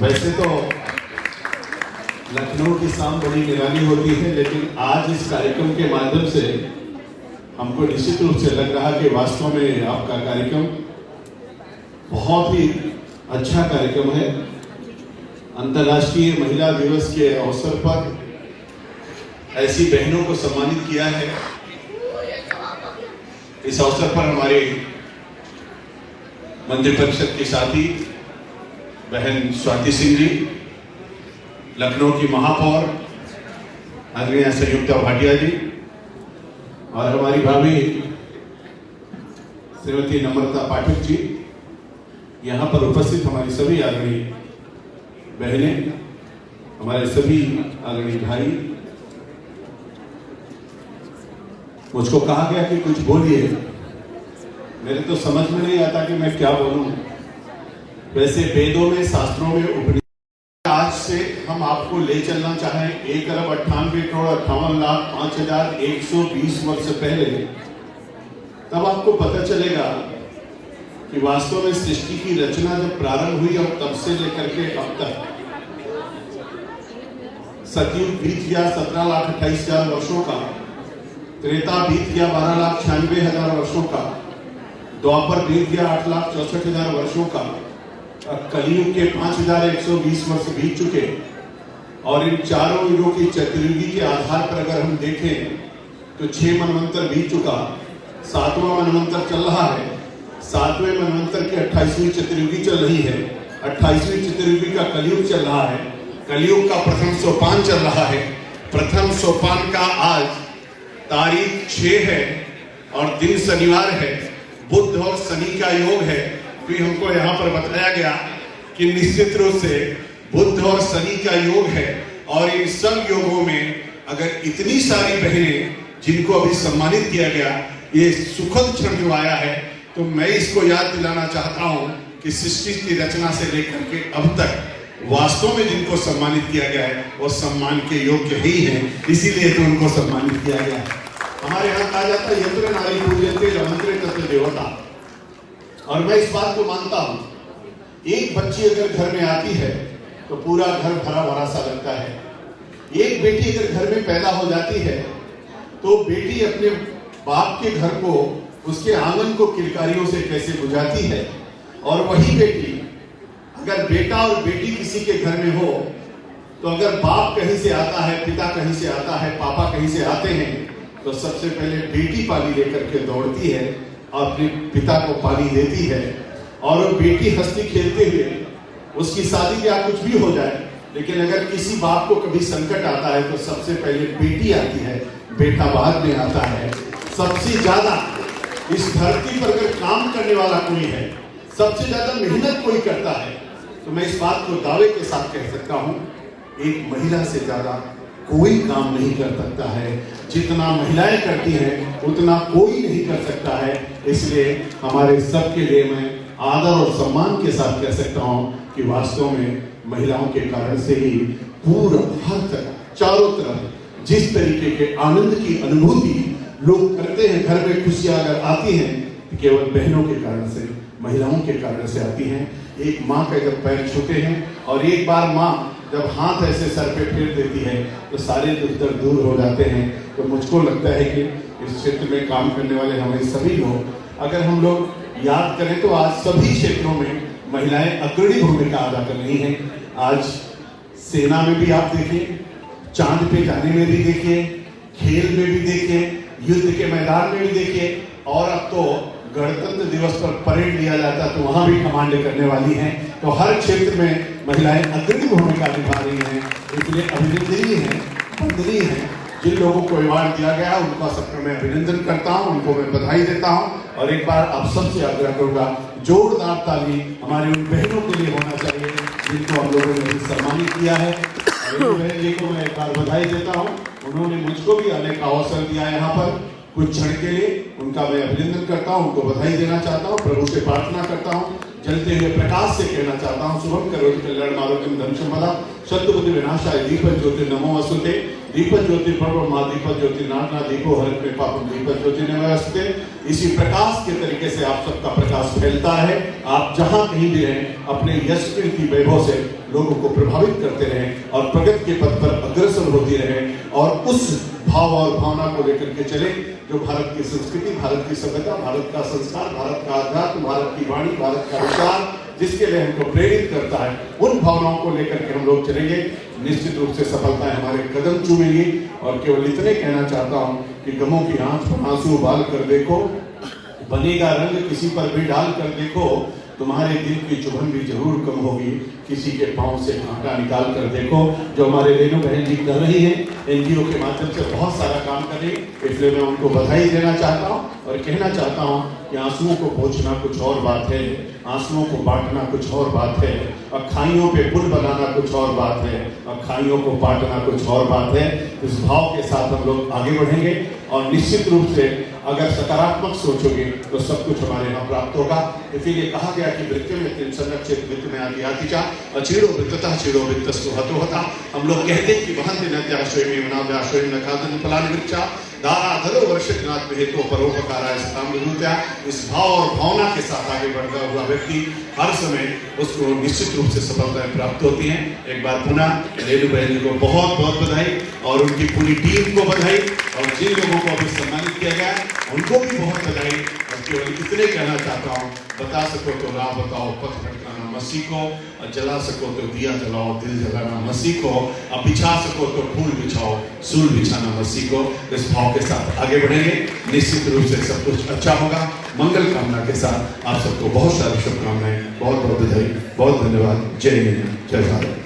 वैसे तो लखनऊ की शाम बड़ी निराली होती है, लेकिन आज इस कार्यक्रम के माध्यम से हमको निश्चित रूप से लग रहा कि वास्तव में आपका कार्यक्रम बहुत ही अच्छा कार्यक्रम है। अंतर्राष्ट्रीय महिला दिवस के अवसर पर ऐसी बहनों को सम्मानित किया है। इस अवसर पर हमारे मंत्रिपरिषद के साथी बहन स्वाति सिंह जी, लखनऊ की महापौर आदरणीय संयुक्ता भाटिया जी और हमारी भाभी श्रीमती नम्रता पाठक जी, यहाँ पर उपस्थित हमारी सभी आदरणीय बहनें, हमारे सभी आदरणीय भाई, मुझको कहा गया कि कुछ बोलिए। मेरे तो समझ में नहीं आता कि मैं क्या बोलूं। वैसे वेदों में, शास्त्रों में, उपनिषद आज से हम आपको ले चलना चाहें 1,98,58,05,120 वर्ष पहले, तब आपको पता चलेगा कि वास्तव में सृष्टि की रचना जब प्रारंभ हुई और तब से लेकर के अब तक सतयुग बीत गया 17,28,000 वर्षों का, त्रेता बीत गया 12,96,000 वर्षों का, द्वापर बीत गया 8,64,000 वर्षों का, कलयुग के 5,120 वर्ष बीत चुके। और इन चारों युगों की चतुर्युगी के आधार पर अगर हम देखें तो 6 मनवंतर बीत चुका, 7वां मनवंतर चल रहा है, 7वें मनवंतर की 28वीं चतुर्युगी चल रही है, 28वीं चतुर्युगी का कलयुग चल रहा है, कलयुग का प्रथम सोपान चल रहा है। प्रथम सोपान का आज तारीख 6 है और दिन शनिवार है, बुध और शनि का योग है। फिर हमको यहाँ पर बताया गया कि निश्चित रूप से बुध और शनि का योग है और इन सब योगों में अगर इतनी सारी बहनें जिनको अभी सम्मानित किया गया, ये सुखद क्षण जो आया है, तो मैं इसको याद दिलाना चाहता हूँ कि सृष्टि की रचना से लेकर के अब तक वास्तव में जिनको सम्मानित किया गया है वो सम्मान के योग्य ही हैं, इसीलिए तो उनको सम्मानित किया गया है। हमारे यहाँ कहा जाता है यत्र नारी पूज्यते यमंत्रे तत्र देवता, और मैं इस बात को मानता हूँ। एक बच्ची अगर घर में आती है तो पूरा घर भरा भरा सा लगता है। एक बेटी अगर घर में पैदा हो जाती है तो बेटी अपने बाप के घर को, उसके आंगन को किलकारियों से कैसे बुझाती है, और वही बेटी अगर बेटा और बेटी किसी के घर में हो तो अगर बाप कहीं से आता है, पिता कहीं से आता है, पापा कहीं से आते हैं, तो सबसे पहले बेटी पानी लेकर के दौड़ती है और अपने पिता को पानी देती है। और वो बेटी हंसती खेलते हुए, उसकी शादी क्या कुछ भी हो जाए, लेकिन अगर किसी बाप को कभी संकट आता है तो सबसे पहले बेटी आती है, बेटा बाद में आता है। सबसे ज्यादा इस धरती पर अगर काम करने वाला कोई है, सबसे ज्यादा मेहनत कोई करता है, तो मैं इस बात को दावे के साथ कह सकता हूं, एक महिला से ज्यादा कोई काम नहीं कर सकता है। जितना महिलाएं करती हैं उतना कोई नहीं कर सकता है। इसलिए हमारे सबके लिए मैं आदर और सम्मान के साथ कह सकता हूं कि वास्तव में महिलाओं के कारण से ही पूरा हर तरफ, चारों तरफ जिस तरीके के आनंद की अनुभूति लोग करते हैं, घर में खुशियां अगर आती हैं, केवल बहनों के कारण से, महिलाओं के कारण से आती हैं। एक माँ का जब पैर छूते हैं और एक बार माँ जब हाथ ऐसे सर पे फेर देती है तो सारे दुख दर्द दूर हो जाते हैं। तो मुझको लगता है कि इस क्षेत्र में काम करने वाले हमें सभी लोग, अगर हम लोग याद करें तो आज सभी क्षेत्रों में महिलाएं अग्रणी भूमिका अदा कर रही हैं। आज सेना में भी आप देखिए, चांद पे जाने में भी देखिए, खेल में भी देखिए, युद्ध के मैदान में भी देखिए, और अब तो गणतंत्र दिवस पर परेड लिया जाता है तो वहां भी कमांड करने वाली हैं। तो हर क्षेत्र में महिलाएं अग्रणी भूमिका निभा रही हैं। इसलिए अभिनंदनीय है, वंदनीय है। जिन लोगों को अवार्ड दिया गया उनका सबका मैं अभिनंदन करता हूं, उनको मैं बधाई देता हूं। और एक बार आप सबसे आग्रह करूंगा, जोरदार ताली हमारी उन बहनों के लिए होना चाहिए जिनको हम लोगों ने सम्मानित किया है। बहन जी को मैं एक बार बधाई देता हूँ, उन्होंने मुझको भी आने का अवसर दिया यहाँ पर कुछ क्षण के लिए, उनका मैं अभिनंदन करता हूं, उनको बधाई देना चाहता हूं, प्रभु से प्रार्थना करता हूं, जलते हुए प्रकाश से कहना चाहता हूं, शुभम करोति कल्याणम आरोग्यम धन संपदा शत्रु बुद्धि विनाशाय दीपज्योति नमो वसुते दीपक ज्योति पर्व माँ दीपक ज्योति नाना दीपो हर कृपा दीपक ज्योति नमस्ते। इसी प्रकाश के तरीके से आप सबका प्रकाश फैलता है। आप जहां कहीं भी रहें अपने यश कीर्ति वैभव से लोगों को प्रभावित करते रहें और प्रगति के पथ पर अग्रसर होती रहें और उस भाव और भावना को लेकर के चले जो भारत की संस्कृति, भारत की सभ्यता, भारत का संस्कार, भारत का अध्यात्म, भारत की वाणी, भारत का विचार जिसके लिए हमको प्रेरित करता है, उन भावनाओं को लेकर के हम लोग चलेंगे। निश्चित रूप से सफलताएं हमारे कदम चूमेंगी। और केवल इतने कहना चाहता हूं कि गमों की आंख पर आंसू उबाल कर देखो, बनेगा रंग किसी पर भी डाल कर देखो, तुम्हारे दिल की चुभन भी जरूर कम होगी किसी के पांव से कांटा निकाल कर देखो। जो हमारे रेणु बहन जी कर रही हैं, एनजीओ के माध्यम से बहुत सारा काम कर रही है, इसलिए मैं उनको बधाई देना चाहता हूं और कहना चाहता हूं कि आंसुओं को पोंछना कुछ और बात है, आंसुओं को बांटना कुछ और बात है, अखाइयों पे पुल बनाना कुछ और बात है, अखाइयों को बांटना कुछ और बात है। इस भाव के साथ हम लोग आगे बढ़ेंगे और निश्चित रूप से अगर सकारात्मक सोचोगे तो सब कुछ हमारे यहाँ प्राप्त होगा। इसीलिए कहा गया कि वृत्ति में तीन संरक्षित वृत्ति में आदि आतिचा अचीरो वृत्तता चिरो वृत्तस्तु हतो हता। हम लोग कहते हैं कि वहंति नद्याश्रय में वनाव्याश्रय न खादन फलानि वृक्षा दाराधरो वर्षितनाथ में हेतु परोपकाराय सताम विभूत्या। इस भाव और भावना के साथ आगे बढ़ता हुआ व्यक्ति हर समय उसको निश्चित रूप से सफलताएं प्राप्त होती हैं। एक बार पुनः रेणु बहन जी को बहुत बहुत बधाई और उनकी पूरी टीम को बधाई और जिन लोगों को अभी सम्मानित किया गया उनको भी बहुत बधाई। और केवल इतने कहना चाहता हूँ, बता सको तो राह बताओ, पथ भटकाना मत सीखो, और जला सको तो दिया जलाओ, दिल जलाना मत सीखो, और बिछा सको तो फूल बिछाओ, सूल बिछाना मत सीखो। इस भाव के साथ आगे बढ़ेंगे, निश्चित रूप से सब कुछ अच्छा होगा। मंगल कामना के साथ आप सबको बहुत सारी शुभकामनाएं, बहुत बहुत बधाई, बहुत धन्यवाद। जय हिंद, जय भारत।